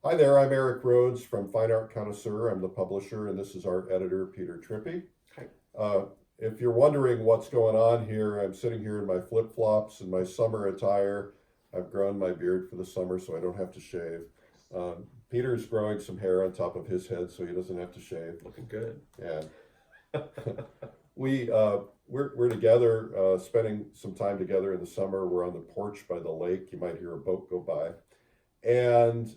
Hi there, I'm Eric Rhoads from Fine Art Connoisseur. I'm the publisher, and this is our editor, Peter Trippi. Hi. Uh, if you're wondering what's going on here, I'm sitting here in my flip-flops and my summer attire. I've grown my beard for the summer, so I don't have to shave. Peter's growing some hair on top of his head, so he doesn't have to shave. Looking good. And we we're together, spending some time together in the summer. We're on the porch by the lake. You might hear a boat go by, and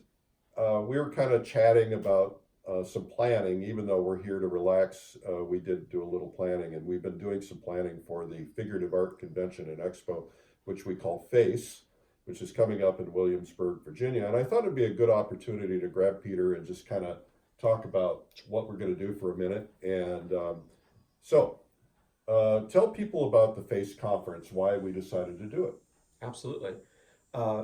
we were kind of chatting about some planning. Even though we're here to relax, we did do a little planning, and we've been doing some planning for the Figurative Art Convention and Expo, which we call FACE, which is coming up in Williamsburg, Virginia. And I thought it'd be a good opportunity to grab Peter and just kind of talk about what we're going to do for a minute. And tell people about the FACE conference, why we decided to do it. Absolutely.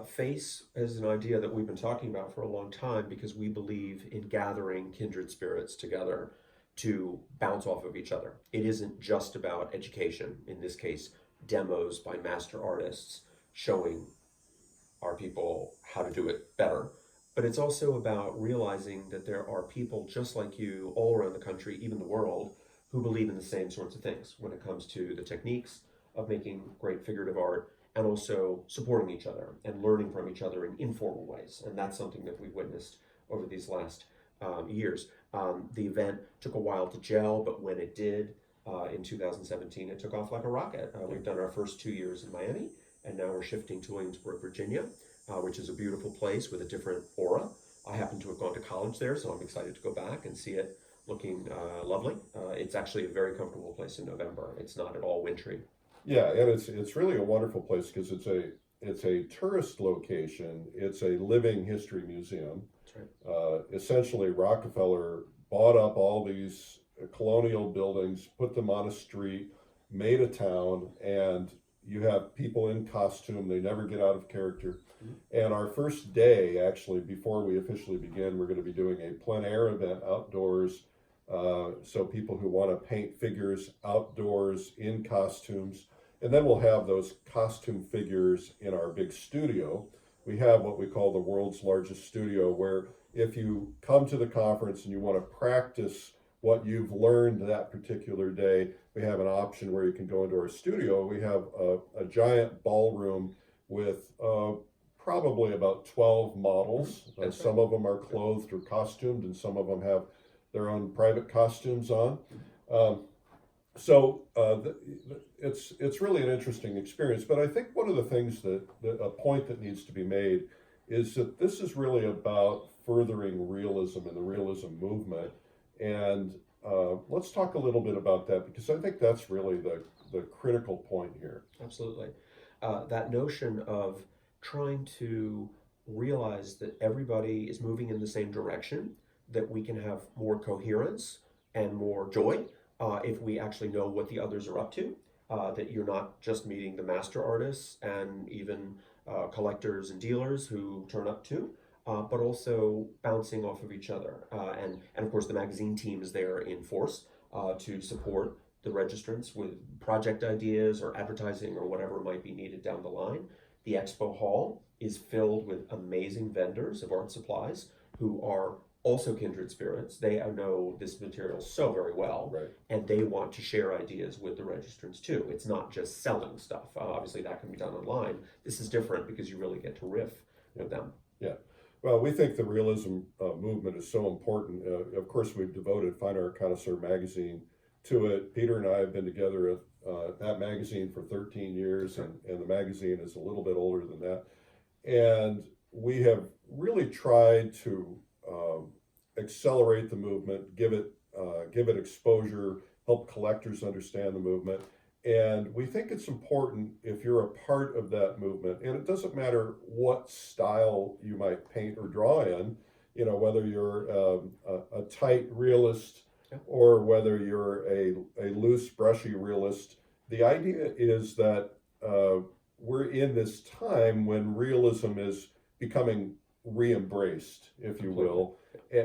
FACE is an idea that we've been talking about for a long time because we believe in gathering kindred spirits together to bounce off of each other. It isn't just about education, in this case, demos by master artists showing our people how to do it better. But it's also about realizing that there are people just like you all around the country, even the world, who believe in the same sorts of things when it comes to the techniques of making great figurative art and also supporting each other and learning from each other in informal ways. And that's something that we've witnessed over these last years. The event took a while to gel, but when it did in 2017, it took off like a rocket. We've done our first 2 years in Miami, and now we're shifting to Williamsburg, Virginia, which is a beautiful place with a different aura. I happen to have gone to college there, so I'm excited to go back and see it looking lovely. It's actually a very comfortable place in November. It's not at all wintry. Yeah, and it's really a wonderful place because it's a tourist location. It's a living history museum. That's right. Essentially, Rockefeller bought up all these colonial buildings, put them on a street, made a town, and you have people in costume. They never get out of character. Mhm. And our first day, actually, before we officially begin, we're going to be doing a plein air event outdoors. So people who want to paint figures outdoors in costumes, and then we'll have those costume figures in our big studio. We have what we call the world's largest studio, where if you come to the conference and you want to practice what you've learned that particular day, we have an option where you can go into our studio. We have a giant ballroom with probably about 12 models. That's right. Some of them are clothed or costumed, and some of them have their own private costumes on. Um, it's really an interesting experience. But I think one of the things that a point that needs to be made is that this is really about furthering realism and the realism movement. And let's talk a little bit about that because I think that's really the critical point here. Absolutely. That notion of trying to realize that everybody is moving in the same direction, that we can have more coherence and more joy if we actually know what the others are up to, that you're not just meeting the master artists and even collectors and dealers who turn up too. But also bouncing off of each other. And of course, the magazine team is there in force to support the registrants with project ideas or advertising or whatever might be needed down the line. The expo hall is filled with amazing vendors of art supplies who are also kindred spirits. They know this material so very well, Right. and they want to share ideas with the registrants too. It's not just selling stuff. Obviously, that can be done online. This is different because you really get to riff with them. Yeah. Well, we think the realism movement is so important. Of course, we've devoted Fine Art Connoisseur magazine to it. Peter and I have been together at that magazine for 13 years, That's right. and the magazine is a little bit older than that. And we have really tried to accelerate the movement, give it exposure, help collectors understand the movement. And we think it's important if you're a part of that movement, and it doesn't matter what style you might paint or draw in, whether you're a tight realist Yeah. or whether you're a loose, brushy realist. The idea is that we're in this time when realism is becoming re-embraced, if you Completely. will,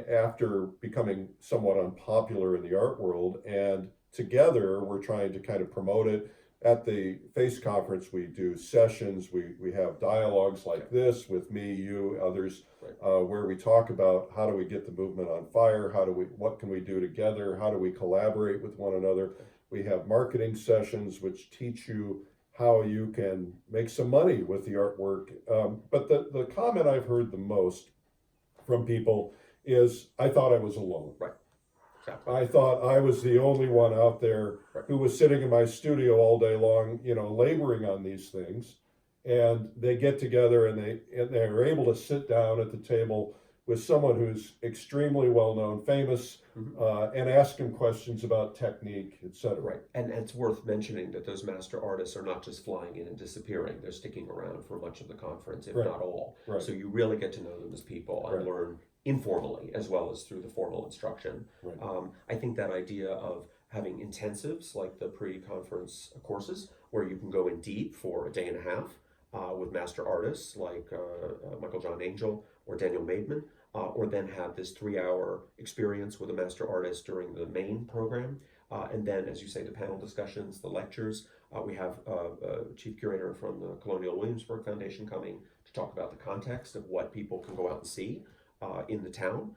after becoming somewhat unpopular in the art world. And together, we're trying to kind of promote it. at the FACE conference, we do sessions, we have dialogues like this with me, you, others, where we talk about how do we get the movement on fire, what can we do together, how do we collaborate with one another. We have marketing sessions which teach you how you can make some money with the artwork. But the comment I've heard the most from people is, I thought I was alone. Right. Exactly. I thought I was the only one out there who was sitting in my studio all day long, laboring on these things. And they get together and they're able to sit down at the table with someone who's extremely well known, famous, and ask him questions about technique, etc. Right, and it's worth mentioning that those master artists are not just flying in and disappearing; they're sticking around for much of the conference, if not all. Right. So you really get to know them as people and learn informally as well as through the formal instruction. Right. I think that idea of having intensives like the pre-conference courses, where you can go in deep for a day and a half with master artists like Michael John Angel or Daniel Maidman, or then have this 3-hour experience with a master artist during the main program. And then, as you say, the panel discussions, the lectures. We have a chief curator from the Colonial Williamsburg Foundation coming to talk about the context of what people can go out and see in the town.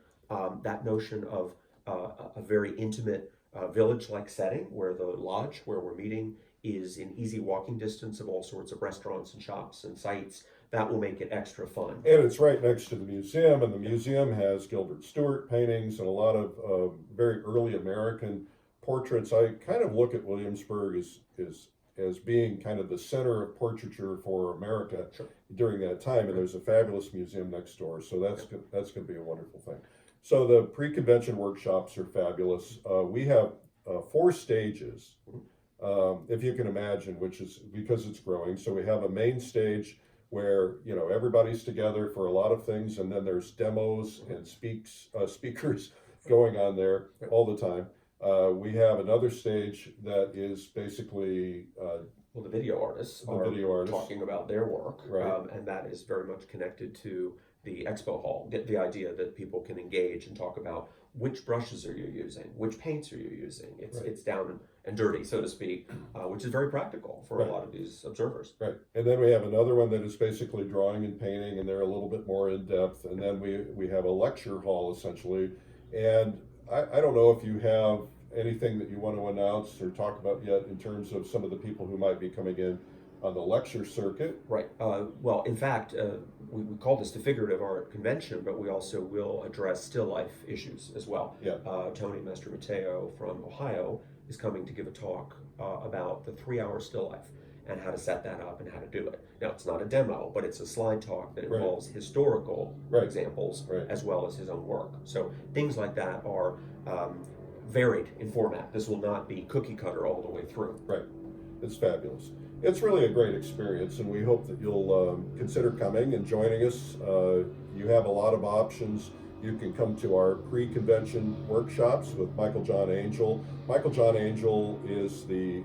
That notion of a very intimate village-like setting where the lodge where we're meeting is in easy walking distance of all sorts of restaurants and shops and sites. That will make it extra fun. And it's right next to the museum, and the museum has Gilbert Stuart paintings and a lot of very early American portraits. I kind of look at Williamsburg as being kind of the center of portraiture for America during that time, and there's a fabulous museum next door, so that's going to be a wonderful thing. So the pre-convention workshops are fabulous. We have 4 stages, if you can imagine, which is because it's growing. So we have a main stage where everybody's together for a lot of things, and then there's demos and speakers going on there all the time. We have another stage that is basically the video artists are talking about their work, and that is very much connected to the expo hall. The idea that people can engage and talk about which brushes are you using, which paints are you using. It's down and dirty, so to speak, which is very practical for a lot of these observers. Right, and then we have another one that is basically drawing and painting, and they're a little bit more in depth. And then we have a lecture hall essentially. And I don't know if you have anything that you want to announce or talk about yet in terms of some of the people who might be coming in on the lecture circuit. Right. Well, in fact, we call this the figurative art convention, but we also will address still life issues as well. Yeah. Tony Master Mateo from Ohio is coming to give a talk about the 3-hour still life and how to set that up and how to do it. Now, it's not a demo, but it's a slide talk that involves historical examples as well as his own work. So things like that are varied in format. This will not be cookie cutter all the way through. Right. It's fabulous. It's really a great experience, and we hope that you'll consider coming and joining us. You have a lot of options. You can come to our pre-convention workshops with Michael John Angel. Michael John Angel is the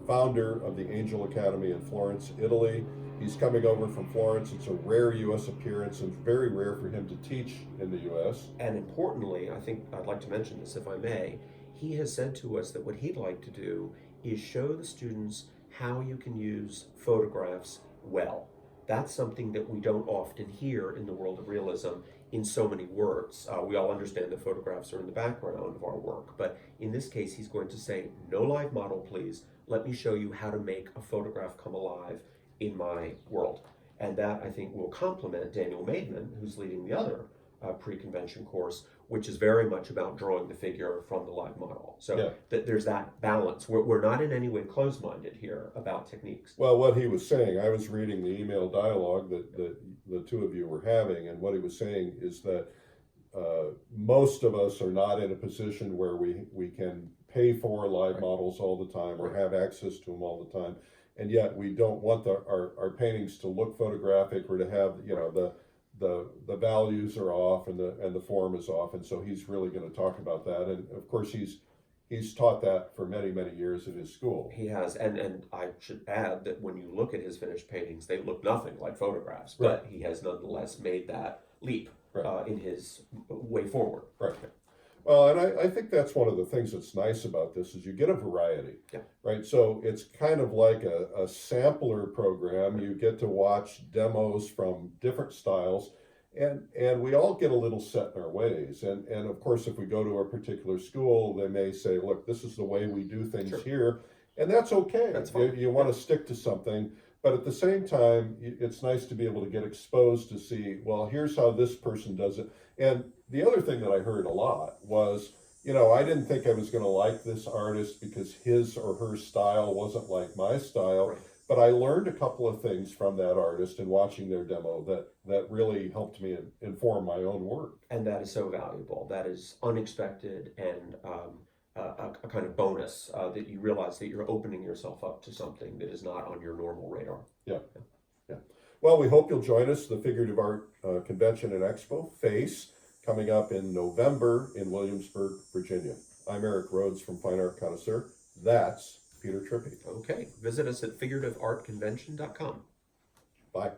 founder of the Angel Academy in Florence, Italy. He's coming over from Florence. It's a rare U.S. appearance, and very rare for him to teach in the U.S. And importantly, I think I'd like to mention this, if I may, he has said to us that what he'd like to do is show the students how you can use photographs well. That's something that we don't often hear in the world of realism in so many words. We all understand that photographs are in the background of our work, but in this case, he's going to say, no live model, please. Let me show you how to make a photograph come alive in my world. And that, I think, will complement Daniel Maidman, who's leading the other pre-convention course, which is very much about drawing the figure from the live model. So there's that balance. We're not in any way closed-minded here about techniques. Well, what he was saying, I was reading the email dialogue that the two of you were having, and what he was saying is that most of us are not in a position where we can pay for live models all the time or have access to them all the time, and yet we don't want our paintings to look photographic or to have the values are off and the form is off, and so he's really going to talk about that. And of course he's taught that for many years at his school. He has, and I should add that when you look at his finished paintings, they look nothing like photographs, but he has nonetheless made that leap in his way forward. Right. Well, and I think that's one of the things that's nice about this is you get a variety, Yeah. right? So it's kind of like a sampler program. You get to watch demos from different styles, and we all get a little set in our ways. And of course, if we go to a particular school, they may say, "Look, this is the way we do things Sure. here," and that's okay. That's fine. You want to stick to something. But at the same time, it's nice to be able to get exposed to see, well, here's how this person does it. And the other thing that I heard a lot was, I didn't think I was going to like this artist because his or her style wasn't like my style. Right. But I learned a couple of things from that artist and watching their demo that really helped me inform my own work. And that is so valuable. That is unexpected and a kind of bonus that you realize that you're opening yourself up to something that is not on your normal radar. Yeah. Yeah. Well, we hope you'll join us, the Figurative Art Convention and Expo, FACE, coming up in November in Williamsburg, Virginia. I'm Eric Rhoads from Fine Art Connoisseur. That's Peter Trippi. Okay, visit us at figurativeartconvention.com. Bye.